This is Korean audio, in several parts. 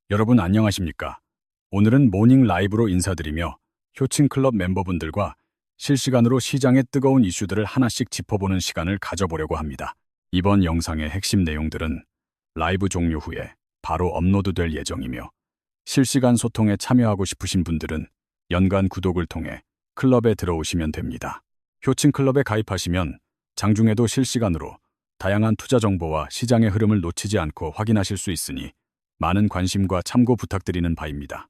여러분 안녕하십니까? 오늘은 모닝 라이브로 인사드리며 효친클럽 멤버분들과 실시간으로 시장의 뜨거운 이슈들을 하나씩 짚어보는 시간을 가져보려고 합니다. 이번 영상의 핵심 내용들은 라이브 종료 후에 바로 업로드될 예정이며 실시간 소통에 참여하고 싶으신 분들은 연간 구독을 통해 클럽에 들어오시면 됩니다. 효친클럽에 가입하시면 장중에도 실시간으로 다양한 투자 정보와 시장의 흐름을 놓치지 않고 확인하실 수 있으니 많은 관심과 참고 부탁드리는 바입니다.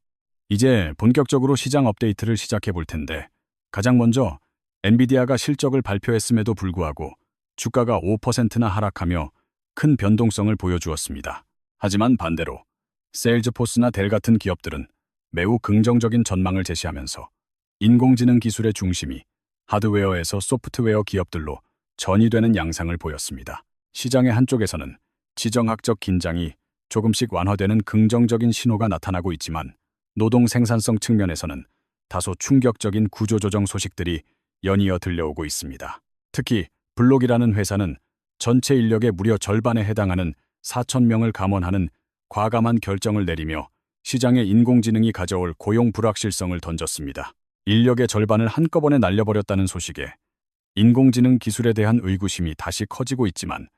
이제 본격적으로 시장 업데이트를 시작해 볼 텐데 가장 먼저 엔비디아가 실적을 발표했음에도 불구하고 주가가 5%나 하락하며 큰 변동성을 보여주었습니다. 하지만 반대로 세일즈포스나 델 같은 기업들은 매우 긍정적인 전망을 제시하면서 인공지능 기술의 중심이 하드웨어에서 소프트웨어 기업들로 전이되는 양상을 보였습니다. 시장의 한쪽에서는 지정학적 긴장이 조금씩 완화되는 긍정적인 신호가 나타나고 있지만 노동 생산성 측면에서는 다소 충격적인 구조조정 소식들이 연이어 들려오고 있습니다. 특히 블록이라는 회사는 전체 인력의 무려 절반에 해당하는 4,000명을 감원하는 과감한 결정을 내리며 시장에 인공지능이 가져올 고용 불확실성을 던졌습니다. 인력의 절반을 한꺼번에 날려버렸다는 소식에 인공지능 기술에 대한 의구심이 다시 커지고 있지만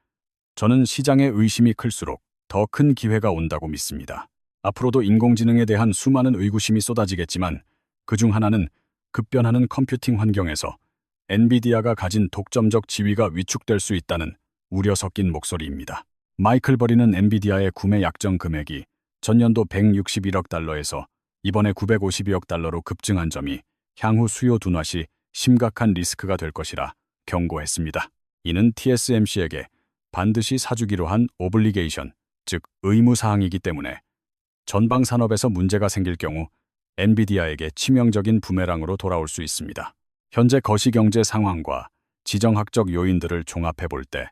저는 시장의 의심이 클수록 더 큰 기회가 온다고 믿습니다. 앞으로도 인공지능에 대한 수많은 의구심이 쏟아지겠지만 그중 하나는 급변하는 컴퓨팅 환경에서 엔비디아가 가진 독점적 지위가 위축될 수 있다는 우려 섞인 목소리입니다. 마이클 버리는 엔비디아의 구매 약정 금액이 전년도 161억 달러에서 이번에 952억 달러로 급증한 점이 향후 수요 둔화 시 심각한 리스크가 될 것이라 경고했습니다. 이는 TSMC에게 반드시 사주기로 한 오블리게이션, 즉 의무사항이기 때문에 전방 산업에서 문제가 생길 경우 엔비디아에게 치명적인 부메랑으로 돌아올 수 있습니다. 현재 거시경제 상황과 지정학적 요인들을 종합해 볼 때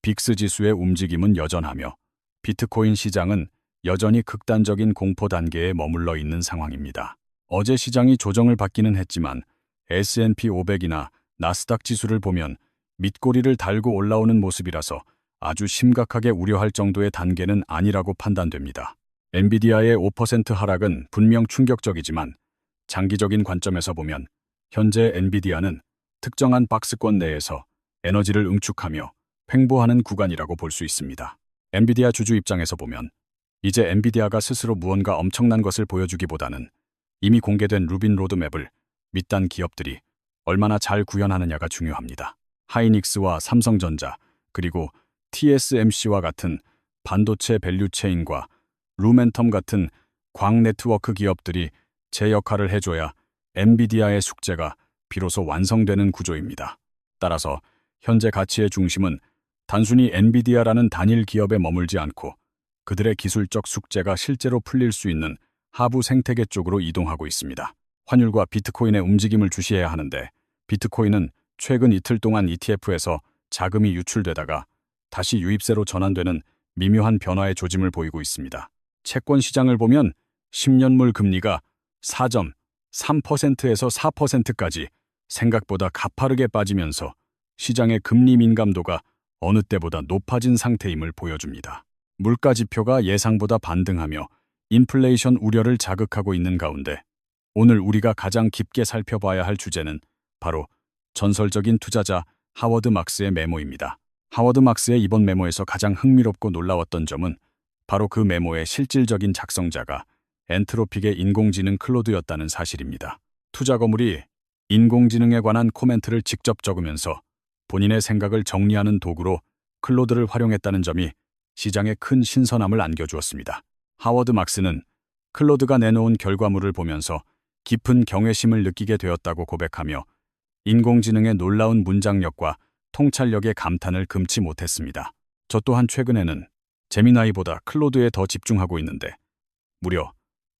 빅스 지수의 움직임은 여전하며 비트코인 시장은 여전히 극단적인 공포 단계에 머물러 있는 상황입니다. 어제 시장이 조정을 받기는 했지만 S&P 500이나 나스닥 지수를 보면 밑꼬리를 달고 올라오는 모습이라서 아주 심각하게 우려할 정도의 단계는 아니라고 판단됩니다. 엔비디아의 5% 하락은 분명 충격적이지만 장기적인 관점에서 보면 현재 엔비디아는 특정한 박스권 내에서 에너지를 응축하며 횡보하는 구간이라고 볼 수 있습니다. 엔비디아 주주 입장에서 보면 이제 엔비디아가 스스로 무언가 엄청난 것을 보여주기보다는 이미 공개된 루빈 로드맵을 밑단 기업들이 얼마나 잘 구현하느냐가 중요합니다. 하이닉스와 삼성전자 그리고 TSMC와 같은 반도체 밸류체인과 루멘텀 같은 광 네트워크 기업들이 제 역할을 해줘야 엔비디아의 숙제가 비로소 완성되는 구조입니다. 따라서 현재 가치의 중심은 단순히 엔비디아라는 단일 기업에 머물지 않고 그들의 기술적 숙제가 실제로 풀릴 수 있는 하부 생태계 쪽으로 이동하고 있습니다. 환율과 비트코인의 움직임을 주시해야 하는데 비트코인은 최근 이틀 동안 ETF에서 자금이 유출되다가 다시 유입세로 전환되는 미묘한 변화의 조짐을 보이고 있습니다. 채권 시장을 보면 10년물 금리가 4.3%에서 4%까지 생각보다 가파르게 빠지면서 시장의 금리 민감도가 어느 때보다 높아진 상태임을 보여줍니다. 물가 지표가 예상보다 반등하며 인플레이션 우려를 자극하고 있는 가운데 오늘 우리가 가장 깊게 살펴봐야 할 주제는 바로 전설적인 투자자 하워드 막스의 메모입니다. 하워드 막스의 이번 메모에서 가장 흥미롭고 놀라웠던 점은 바로 그 메모의 실질적인 작성자가 엔트로픽의 인공지능 클로드였다는 사실입니다. 투자 거물이 인공지능에 관한 코멘트를 직접 적으면서 본인의 생각을 정리하는 도구로 클로드를 활용했다는 점이 시장에 큰 신선함을 안겨주었습니다. 하워드 막스는 클로드가 내놓은 결과물을 보면서 깊은 경외심을 느끼게 되었다고 고백하며 인공지능의 놀라운 문장력과 통찰력에 감탄을 금치 못했습니다. 저 또한 최근에는 제미나이보다 클로드에 더 집중하고 있는데 무려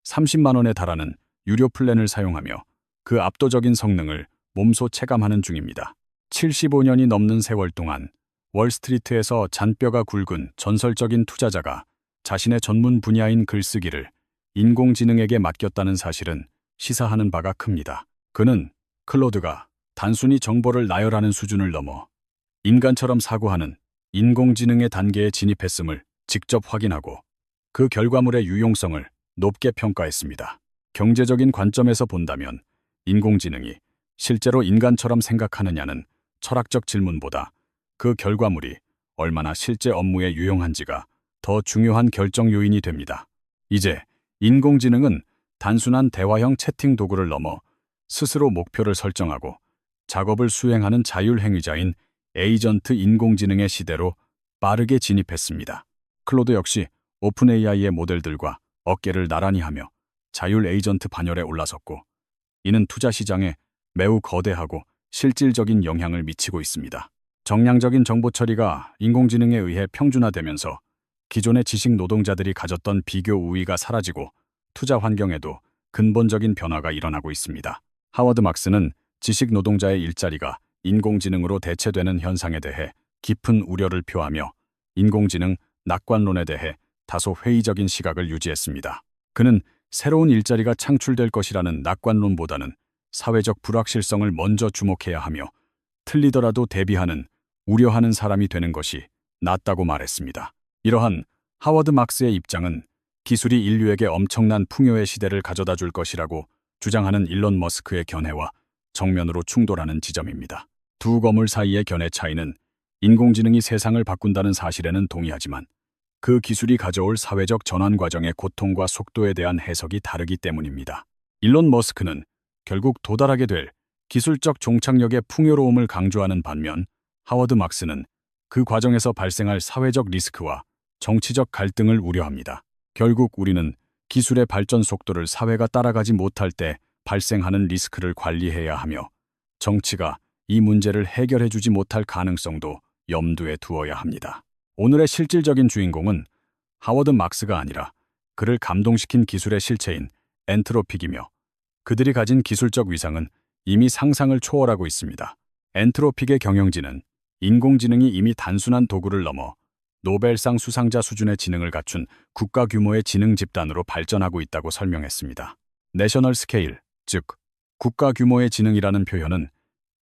30만 원에 달하는 유료 플랜을 사용하며 그 압도적인 성능을 몸소 체감하는 중입니다. 75년이 넘는 세월 동안 월스트리트에서 잔뼈가 굵은 전설적인 투자자가 자신의 전문 분야인 글쓰기를 인공지능에게 맡겼다는 사실은 시사하는 바가 큽니다. 그는 클로드가 단순히 정보를 나열하는 수준을 넘어 인간처럼 사고하는 인공지능의 단계에 진입했음을 직접 확인하고 그 결과물의 유용성을 높게 평가했습니다. 경제적인 관점에서 본다면 인공지능이 실제로 인간처럼 생각하느냐는 철학적 질문보다 그 결과물이 얼마나 실제 업무에 유용한지가 더 중요한 결정 요인이 됩니다. 이제 인공지능은 단순한 대화형 채팅 도구를 넘어 스스로 목표를 설정하고 작업을 수행하는 자율행위자인 에이전트 인공지능의 시대로 빠르게 진입했습니다. 클로드 역시 오픈 AI의 모델들과 어깨를 나란히 하며 자율 에이전트 반열에 올라섰고, 이는 투자 시장에 매우 거대하고 실질적인 영향을 미치고 있습니다. 정량적인 정보 처리가 인공지능에 의해 평준화되면서 기존의 지식 노동자들이 가졌던 비교 우위가 사라지고 투자 환경에도 근본적인 변화가 일어나고 있습니다. 하워드 막스는 지식 노동자의 일자리가 인공지능으로 대체되는 현상에 대해 깊은 우려를 표하며 인공지능 낙관론에 대해 다소 회의적인 시각을 유지했습니다. 그는 새로운 일자리가 창출될 것이라는 낙관론보다는 사회적 불확실성을 먼저 주목해야 하며 틀리더라도 대비하는, 우려하는 사람이 되는 것이 낫다고 말했습니다. 이러한 하워드 막스의 입장은 기술이 인류에게 엄청난 풍요의 시대를 가져다 줄 것이라고 주장하는 일론 머스크의 견해와 정면으로 충돌하는 지점입니다. 두 거물 사이의 견해 차이는 인공지능이 세상을 바꾼다는 사실에는 동의하지만 그 기술이 가져올 사회적 전환 과정의 고통과 속도에 대한 해석이 다르기 때문입니다. 일론 머스크는 결국 도달하게 될 기술적 종착역의 풍요로움을 강조하는 반면, 하워드 막스는 그 과정에서 발생할 사회적 리스크와 정치적 갈등을 우려합니다. 결국 우리는 기술의 발전 속도를 사회가 따라가지 못할 때 발생하는 리스크를 관리해야 하며, 정치가 이 문제를 해결해주지 못할 가능성도 염두에 두어야 합니다. 오늘의 실질적인 주인공은 하워드 막스가 아니라 그를 감동시킨 기술의 실체인 엔트로픽이며, 그들이 가진 기술적 위상은 이미 상상을 초월하고 있습니다. 엔트로픽의 경영진은 인공지능이 이미 단순한 도구를 넘어 노벨상 수상자 수준의 지능을 갖춘 국가 규모의 지능 집단으로 발전하고 있다고 설명했습니다. 내셔널 스케일, 즉 국가 규모의 지능이라는 표현은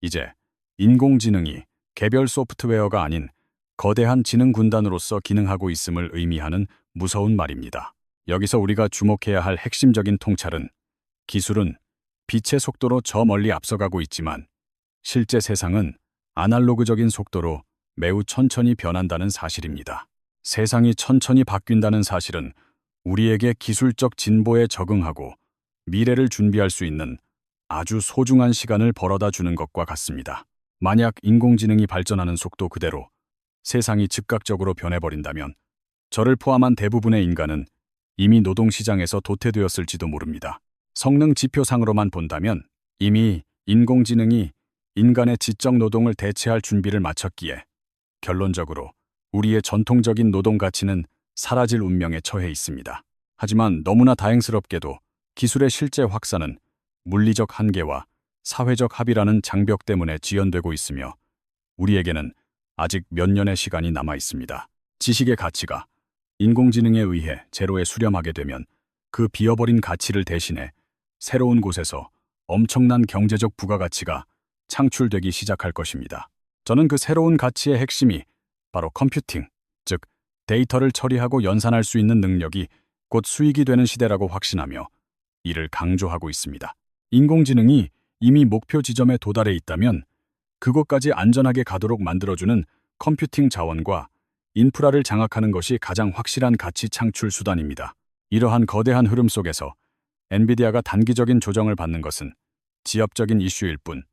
이제 인공지능이 개별 소프트웨어가 아닌 거대한 지능 군단으로서 기능하고 있음을 의미하는 무서운 말입니다. 여기서 우리가 주목해야 할 핵심적인 통찰은, 기술은 빛의 속도로 저 멀리 앞서가고 있지만 실제 세상은 아날로그적인 속도로 매우 천천히 변한다는 사실입니다. 세상이 천천히 바뀐다는 사실은 우리에게 기술적 진보에 적응하고 미래를 준비할 수 있는 아주 소중한 시간을 벌어다 주는 것과 같습니다. 만약 인공지능이 발전하는 속도 그대로 세상이 즉각적으로 변해버린다면 저를 포함한 대부분의 인간은 이미 노동시장에서 도태되었을지도 모릅니다. 성능 지표상으로만 본다면 이미 인공지능이 인간의 지적 노동을 대체할 준비를 마쳤기에 결론적으로 우리의 전통적인 노동 가치는 사라질 운명에 처해 있습니다. 하지만 너무나 다행스럽게도 기술의 실제 확산은 물리적 한계와 사회적 합의라는 장벽 때문에 지연되고 있으며 우리에게는 아직 몇 년의 시간이 남아 있습니다. 지식의 가치가 인공지능에 의해 제로에 수렴하게 되면 그 비어버린 가치를 대신해 새로운 곳에서 엄청난 경제적 부가가치가 창출되기 시작할 것입니다. 저는 그 새로운 가치의 핵심이 바로 컴퓨팅, 즉 데이터를 처리하고 연산할 수 있는 능력이 곧 수익이 되는 시대라고 확신하며 이를 강조하고 있습니다. 인공지능이 이미 목표 지점에 도달해 있다면 그곳까지 안전하게 가도록 만들어주는 컴퓨팅 자원과 인프라를 장악하는 것이 가장 확실한 가치 창출 수단입니다. 이러한 거대한 흐름 속에서 엔비디아가 단기적인 조정을 받는 것은 지엽적인 이슈일 뿐,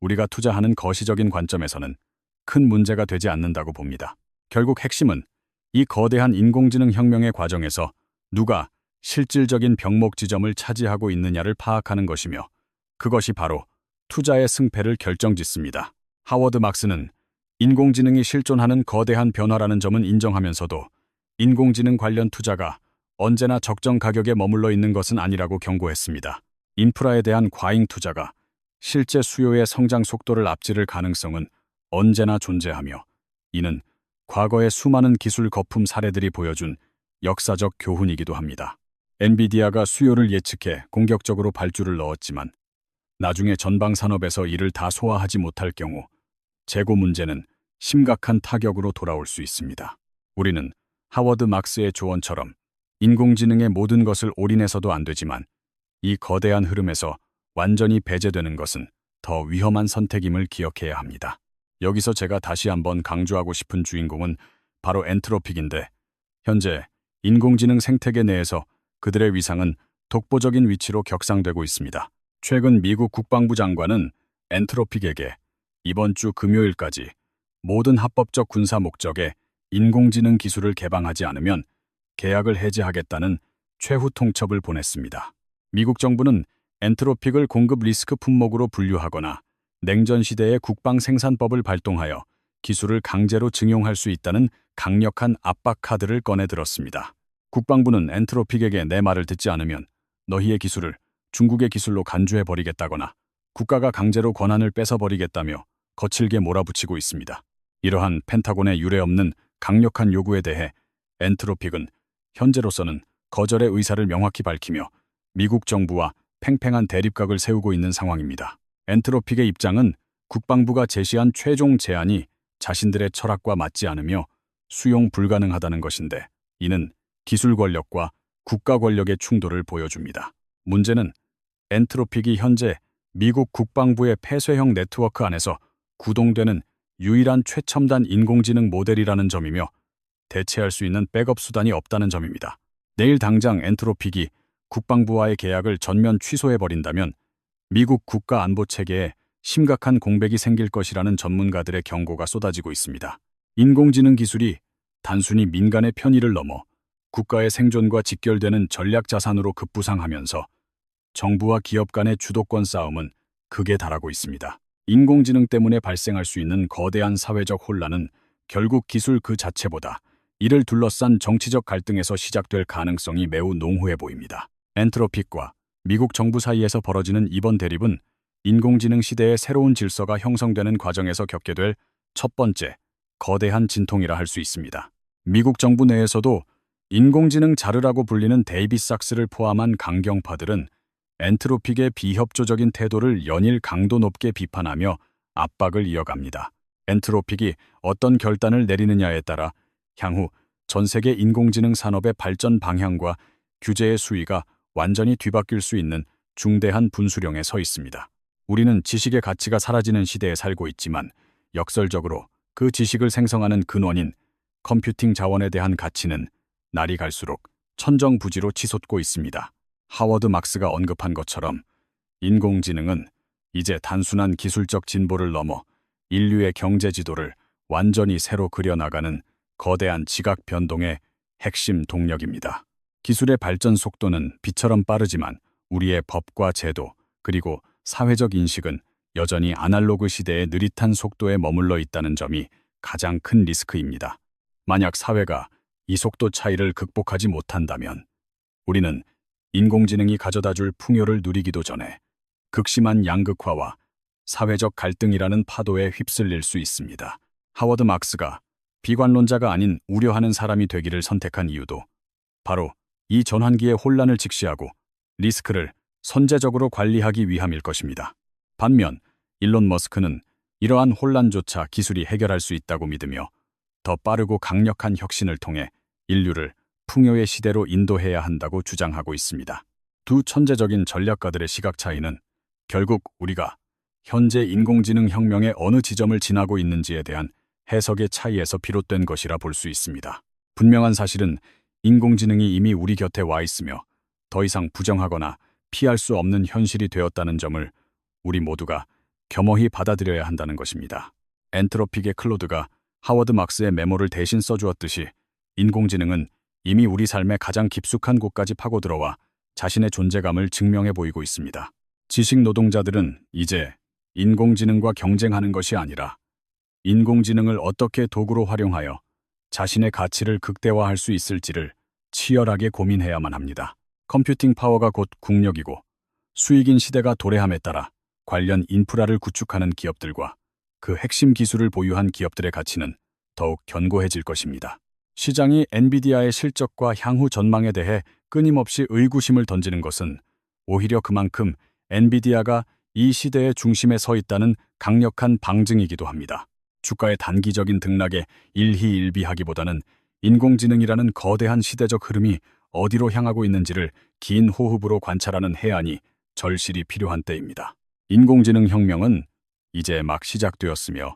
우리가 투자하는 거시적인 관점에서는 큰 문제가 되지 않는다고 봅니다. 결국 핵심은 이 거대한 인공지능 혁명의 과정에서 누가 실질적인 병목 지점을 차지하고 있느냐를 파악하는 것이며, 그것이 바로 투자의 승패를 결정짓습니다. 하워드 막스는 인공지능이 실존하는 거대한 변화라는 점은 인정하면서도 인공지능 관련 투자가 언제나 적정 가격에 머물러 있는 것은 아니라고 경고했습니다. 인프라에 대한 과잉 투자가 실제 수요의 성장 속도를 앞지를 가능성은 언제나 존재하며, 이는 과거의 수많은 기술 거품 사례들이 보여준 역사적 교훈이기도 합니다. 엔비디아가 수요를 예측해 공격적으로 발주를 넣었지만 나중에 전방 산업에서 이를 다 소화하지 못할 경우 재고 문제는 심각한 타격으로 돌아올 수 있습니다. 우리는 하워드 막스의 조언처럼 인공지능의 모든 것을 올인해서도 안 되지만 이 거대한 흐름에서 완전히 배제되는 것은 더 위험한 선택임을 기억해야 합니다. 여기서 제가 다시 한번 강조하고 싶은 주인공은 바로 엔트로픽인데, 현재 인공지능 생태계 내에서 그들의 위상은 독보적인 위치로 격상되고 있습니다. 최근 미국 국방부 장관은 엔트로픽에게 이번 주 금요일까지 모든 합법적 군사 목적의 인공지능 기술을 개방하지 않으면 계약을 해지하겠다는 최후 통첩을 보냈습니다. 미국 정부는 엔트로픽을 공급 리스크 품목으로 분류하거나 냉전 시대의 국방 생산법을 발동하여 기술을 강제로 증용할 수 있다는 강력한 압박 카드를 꺼내 들었습니다. 국방부는 엔트로픽에게 내 말을 듣지 않으면 너희의 기술을 중국의 기술로 간주해버리겠다거나 국가가 강제로 권한을 뺏어버리겠다며 거칠게 몰아붙이고 있습니다. 이러한 펜타곤의 유례없는 강력한 요구에 대해 엔트로픽은 현재로서는 거절의 의사를 명확히 밝히며 미국 정부와 팽팽한 대립각을 세우고 있는 상황입니다. 엔트로픽의 입장은 국방부가 제시한 최종 제안이 자신들의 철학과 맞지 않으며 수용 불가능하다는 것인데, 이는 기술 권력과 국가 권력의 충돌을 보여줍니다. 문제는 엔트로픽이 현재 미국 국방부의 폐쇄형 네트워크 안에서 구동되는 유일한 최첨단 인공지능 모델이라는 점이며 대체할 수 있는 백업 수단이 없다는 점입니다. 내일 당장 엔트로픽이 국방부와의 계약을 전면 취소해버린다면 미국 국가안보체계에 심각한 공백이 생길 것이라는 전문가들의 경고가 쏟아지고 있습니다. 인공지능 기술이 단순히 민간의 편의를 넘어 국가의 생존과 직결되는 전략 자산으로 급부상하면서 정부와 기업 간의 주도권 싸움은 극에 달하고 있습니다. 인공지능 때문에 발생할 수 있는 거대한 사회적 혼란은 결국 기술 그 자체보다 이를 둘러싼 정치적 갈등에서 시작될 가능성이 매우 농후해 보입니다. 엔트로픽과 미국 정부 사이에서 벌어지는 이번 대립은 인공지능 시대의 새로운 질서가 형성되는 과정에서 겪게 될 첫 번째 거대한 진통이라 할 수 있습니다. 미국 정부 내에서도 인공지능 자르라고 불리는 데이빗 삭스를 포함한 강경파들은 엔트로픽의 비협조적인 태도를 연일 강도 높게 비판하며 압박을 이어갑니다. 엔트로픽이 어떤 결단을 내리느냐에 따라 향후 전 세계 인공지능 산업의 발전 방향과 규제의 수위가 완전히 뒤바뀔 수 있는 중대한 분수령에 서 있습니다. 우리는 지식의 가치가 사라지는 시대에 살고 있지만 역설적으로 그 지식을 생성하는 근원인 컴퓨팅 자원에 대한 가치는 날이 갈수록 천정부지로 치솟고 있습니다. 하워드 막스가 언급한 것처럼 인공지능은 이제 단순한 기술적 진보를 넘어 인류의 경제 지도를 완전히 새로 그려나가는 거대한 지각 변동의 핵심 동력입니다. 기술의 발전 속도는 빛처럼 빠르지만 우리의 법과 제도 그리고 사회적 인식은 여전히 아날로그 시대의 느릿한 속도에 머물러 있다는 점이 가장 큰 리스크입니다. 만약 사회가 이 속도 차이를 극복하지 못한다면 우리는 인공지능이 가져다줄 풍요를 누리기도 전에 극심한 양극화와 사회적 갈등이라는 파도에 휩쓸릴 수 있습니다. 하워드 막스가 비관론자가 아닌 우려하는 사람이 되기를 선택한 이유도 바로 이 전환기의 혼란을 직시하고 리스크를 선제적으로 관리하기 위함일 것입니다. 반면 일론 머스크는 이러한 혼란조차 기술이 해결할 수 있다고 믿으며 더 빠르고 강력한 혁신을 통해 인류를 풍요의 시대로 인도해야 한다고 주장하고 있습니다. 두 천재적인 전략가들의 시각 차이는 결국 우리가 현재 인공지능 혁명의 어느 지점을 지나고 있는지에 대한 해석의 차이에서 비롯된 것이라 볼 수 있습니다. 분명한 사실은 인공지능이 이미 우리 곁에 와 있으며 더 이상 부정하거나 피할 수 없는 현실이 되었다는 점을 우리 모두가 겸허히 받아들여야 한다는 것입니다. 엔트로픽의 클로드가 하워드 막스의 메모를 대신 써주었듯이 인공지능은 이미 우리 삶의 가장 깊숙한 곳까지 파고들어와 자신의 존재감을 증명해 보이고 있습니다. 지식 노동자들은 이제 인공지능과 경쟁하는 것이 아니라 인공지능을 어떻게 도구로 활용하여 자신의 가치를 극대화할 수 있을지를 치열하게 고민해야만 합니다. 컴퓨팅 파워가 곧 국력이고 수익인 시대가 도래함에 따라 관련 인프라를 구축하는 기업들과 그 핵심 기술을 보유한 기업들의 가치는 더욱 견고해질 것입니다. 시장이 엔비디아의 실적과 향후 전망에 대해 끊임없이 의구심을 던지는 것은 오히려 그만큼 엔비디아가 이 시대의 중심에 서 있다는 강력한 방증이기도 합니다. 주가의 단기적인 등락에 일희일비하기보다는 인공지능이라는 거대한 시대적 흐름이 어디로 향하고 있는지를 긴 호흡으로 관찰하는 해안이 절실히 필요한 때입니다. 인공지능 혁명은 이제 막 시작되었으며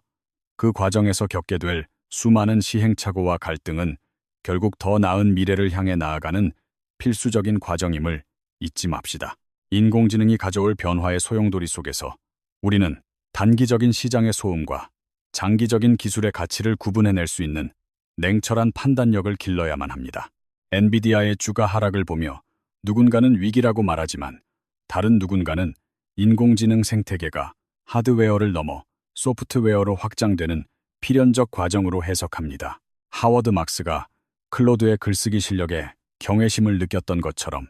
그 과정에서 겪게 될 수많은 시행착오와 갈등은 결국 더 나은 미래를 향해 나아가는 필수적인 과정임을 잊지 맙시다. 인공지능이 가져올 변화의 소용돌이 속에서 우리는 단기적인 시장의 소음과 장기적인 기술의 가치를 구분해낼 수 있는 냉철한 판단력을 길러야만 합니다. 엔비디아의 주가 하락을 보며 누군가는 위기라고 말하지만 다른 누군가는 인공지능 생태계가 하드웨어를 넘어 소프트웨어로 확장되는 필연적 과정으로 해석합니다. 하워드 막스가 클로드의 글쓰기 실력에 경외심을 느꼈던 것처럼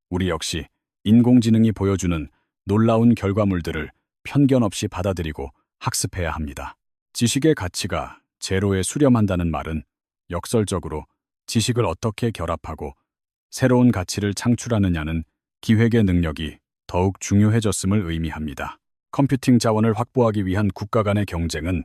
우리 역시 인공지능이 보여주는 놀라운 결과물들을 편견 없이 받아들이고 학습해야 합니다. 지식의 가치가 제로에 수렴한다는 말은 역설적으로 지식을 어떻게 결합하고 새로운 가치를 창출하느냐는 기획의 능력이 더욱 중요해졌음을 의미합니다. 컴퓨팅 자원을 확보하기 위한 국가 간의 경쟁은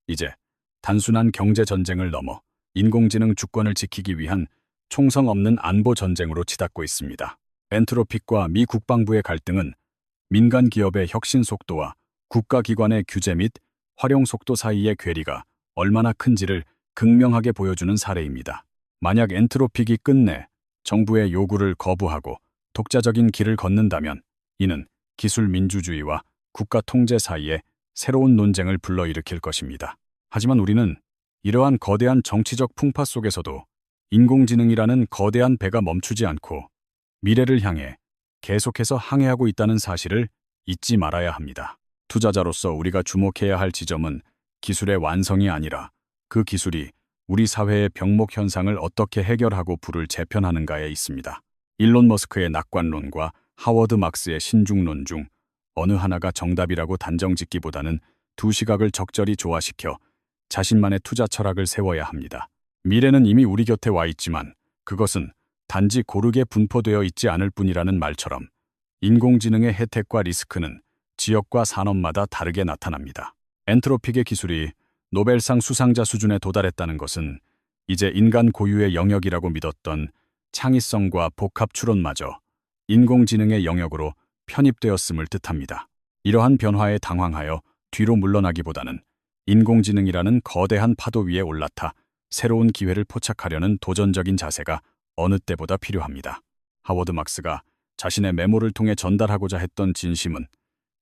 이제 단순한 경제 전쟁을 넘어 인공지능 주권을 지키기 위한 총성 없는 안보 전쟁으로 치닫고 있습니다. 엔트로픽과 미 국방부의 갈등은 민간 기업의 혁신 속도와 국가기관의 규제 및 활용 속도 사이의 괴리가 얼마나 큰지를 극명하게 보여주는 사례입니다. 만약 엔트로픽이 끝내 정부의 요구를 거부하고 독자적인 길을 걷는다면 이는 기술 민주주의와 국가 통제 사이에 새로운 논쟁을 불러일으킬 것입니다. 하지만 우리는 이러한 거대한 정치적 풍파 속에서도 인공지능이라는 거대한 배가 멈추지 않고 미래를 향해 계속해서 항해하고 있다는 사실을 잊지 말아야 합니다. 투자자로서 우리가 주목해야 할 지점은 기술의 완성이 아니라 그 기술이 우리 사회의 병목 현상을 어떻게 해결하고 불을 재편하는가에 있습니다. 일론 머스크의 낙관론과 하워드 막스의 신중론 중 어느 하나가 정답이라고 단정짓기보다는 두 시각을 적절히 조화시켜 자신만의 투자 철학을 세워야 합니다. 미래는 이미 우리 곁에 와 있지만 그것은 단지 고르게 분포되어 있지 않을 뿐이라는 말처럼 인공지능의 혜택과 리스크는 지역과 산업마다 다르게 나타납니다. 엔트로픽의 기술이 노벨상 수상자 수준에 도달했다는 것은 이제 인간 고유의 영역이라고 믿었던 창의성과 복합 추론마저 인공지능의 영역으로 편입되었음을 뜻합니다. 이러한 변화에 당황하여 뒤로 물러나기보다는 인공지능이라는 거대한 파도 위에 올라타 새로운 기회를 포착하려는 도전적인 자세가 어느 때보다 필요합니다. 하워드 막스가 자신의 메모를 통해 전달하고자 했던 진심은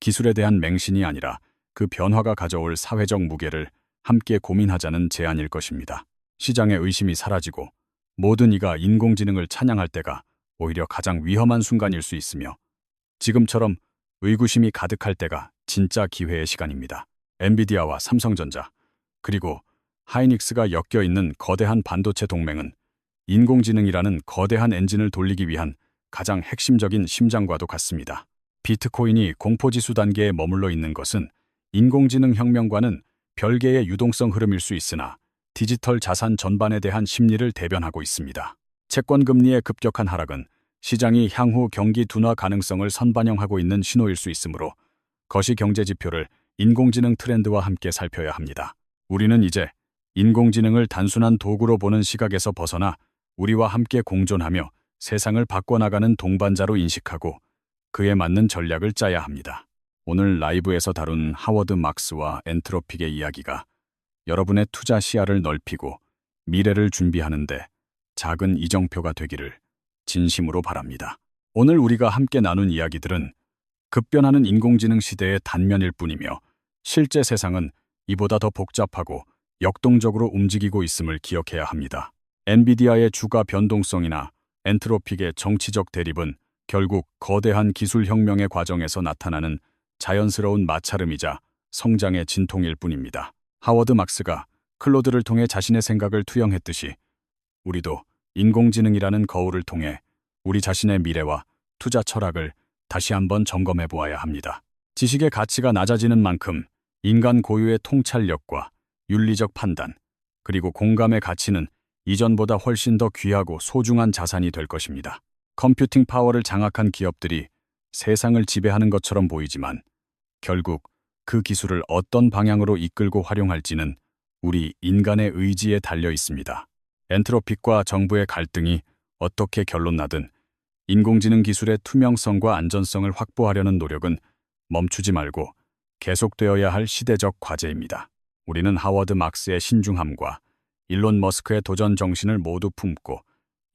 기술에 대한 맹신이 아니라 그 변화가 가져올 사회적 무게를 함께 고민하자는 제안일 것입니다. 시장의 의심이 사라지고 모든 이가 인공지능을 찬양할 때가 오히려 가장 위험한 순간일 수 있으며 지금처럼 의구심이 가득할 때가 진짜 기회의 시간입니다. 엔비디아와 삼성전자 그리고 하이닉스가 엮여있는 거대한 반도체 동맹은 인공지능이라는 거대한 엔진을 돌리기 위한 가장 핵심적인 심장과도 같습니다. 비트코인이 공포지수 단계에 머물러 있는 것은 인공지능 혁명과는 별개의 유동성 흐름일 수 있으나 디지털 자산 전반에 대한 심리를 대변하고 있습니다. 채권 금리의 급격한 하락은 시장이 향후 경기 둔화 가능성을 선반영하고 있는 신호일 수 있으므로 거시 경제 지표를 인공지능 트렌드와 함께 살펴야 합니다. 우리는 이제 인공지능을 단순한 도구로 보는 시각에서 벗어나 우리와 함께 공존하며 세상을 바꿔나가는 동반자로 인식하고 그에 맞는 전략을 짜야 합니다. 오늘 라이브에서 다룬 하워드 막스와 엔트로픽의 이야기가 여러분의 투자 시야를 넓히고 미래를 준비하는데 작은 이정표가 되기를 진심으로 바랍니다. 오늘 우리가 함께 나눈 이야기들은 급변하는 인공지능 시대의 단면일 뿐이며 실제 세상은 이보다 더 복잡하고 역동적으로 움직이고 있음을 기억해야 합니다. 엔비디아의 주가 변동성이나 엔트로픽의 정치적 대립은 결국 거대한 기술혁명의 과정에서 나타나는 자연스러운 마찰음이자 성장의 진통일 뿐입니다. 하워드 막스가 클로드를 통해 자신의 생각을 투영했듯이 우리도 인공지능이라는 거울을 통해 우리 자신의 미래와 투자 철학을 다시 한번 점검해 보아야 합니다. 지식의 가치가 낮아지는 만큼 인간 고유의 통찰력과 윤리적 판단, 그리고 공감의 가치는 이전보다 훨씬 더 귀하고 소중한 자산이 될 것입니다. 컴퓨팅 파워를 장악한 기업들이 세상을 지배하는 것처럼 보이지만 결국 그 기술을 어떤 방향으로 이끌고 활용할지는 우리 인간의 의지에 달려 있습니다. 엔트로픽과 정부의 갈등이 어떻게 결론 나든 인공지능 기술의 투명성과 안전성을 확보하려는 노력은 멈추지 말고 계속되어야 할 시대적 과제입니다. 우리는 하워드 막스의 신중함과 일론 머스크의 도전 정신을 모두 품고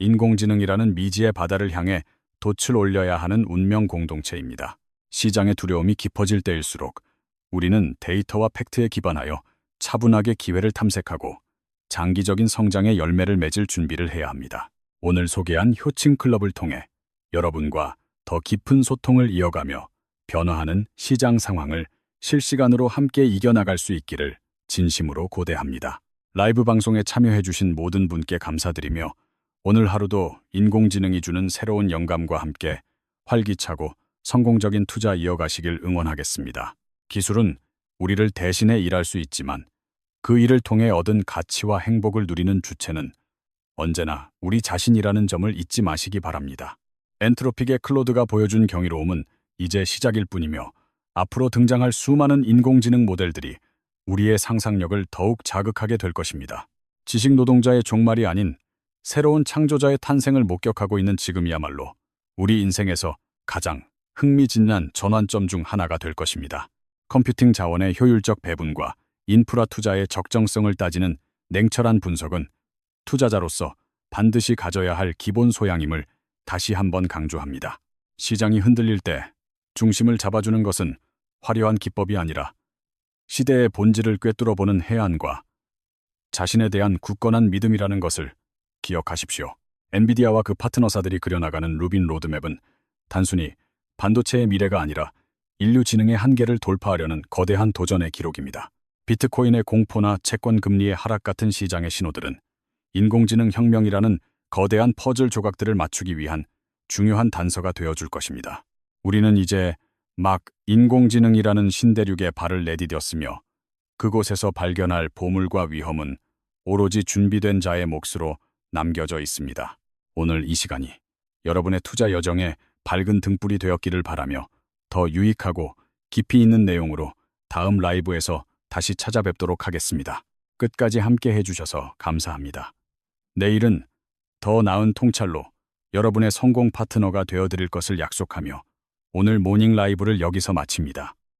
인공지능이라는 미지의 바다를 향해 돛을 올려야 하는 운명 공동체입니다. 시장의 두려움이 깊어질 때일수록 우리는 데이터와 팩트에 기반하여 차분하게 기회를 탐색하고 장기적인 성장의 열매를 맺을 준비를 해야 합니다. 오늘 소개한 효칭 클럽을 통해 여러분과 더 깊은 소통을 이어가며 변화하는 시장 상황을 실시간으로 함께 이겨나갈 수 있기를 진심으로 고대합니다. 라이브 방송에 참여해주신 모든 분께 감사드리며 오늘 하루도 인공지능이 주는 새로운 영감과 함께 활기차고 성공적인 투자 이어가시길 응원하겠습니다. 기술은 우리를 대신해 일할 수 있지만 그 일을 통해 얻은 가치와 행복을 누리는 주체는 언제나 우리 자신이라는 점을 잊지 마시기 바랍니다. 엔트로픽의 클로드가 보여준 경이로움은 이제 시작일 뿐이며 앞으로 등장할 수많은 인공지능 모델들이 우리의 상상력을 더욱 자극하게 될 것입니다. 지식 노동자의 종말이 아닌 새로운 창조자의 탄생을 목격하고 있는 지금이야말로 우리 인생에서 가장 흥미진진한 전환점 중 하나가 될 것입니다. 컴퓨팅 자원의 효율적 배분과 인프라 투자의 적정성을 따지는 냉철한 분석은 투자자로서 반드시 가져야 할 기본 소양임을 다시 한번 강조합니다. 시장이 흔들릴 때 중심을 잡아주는 것은 화려한 기법이 아니라 시대의 본질을 꿰뚫어보는 해안과 자신에 대한 굳건한 믿음이라는 것을 기억하십시오. 엔비디아와 그 파트너사들이 그려나가는 루빈 로드맵은 단순히 반도체의 미래가 아니라 인류 지능의 한계를 돌파하려는 거대한 도전의 기록입니다. 비트코인의 공포나 채권 금리의 하락 같은 시장의 신호들은 인공지능 혁명이라는 거대한 퍼즐 조각들을 맞추기 위한 중요한 단서가 되어줄 것입니다. 우리는 이제 막 인공지능이라는 신대륙에 발을 내디뎠으며 그곳에서 발견할 보물과 위험은 오로지 준비된 자의 몫으로 남겨져 있습니다. 오늘 이 시간이 여러분의 투자 여정에 밝은 등불이 되었기를 바라며 더 유익하고 깊이 있는 내용으로 다음 라이브에서 다시 찾아뵙도록 하겠습니다. 끝까지 함께 해주셔서 감사합니다. 내일은 더 나은 통찰로 여러분의 성공 파트너가 되어드릴 것을 약속하며 오늘 모닝 라이브를 여기서 마칩니다.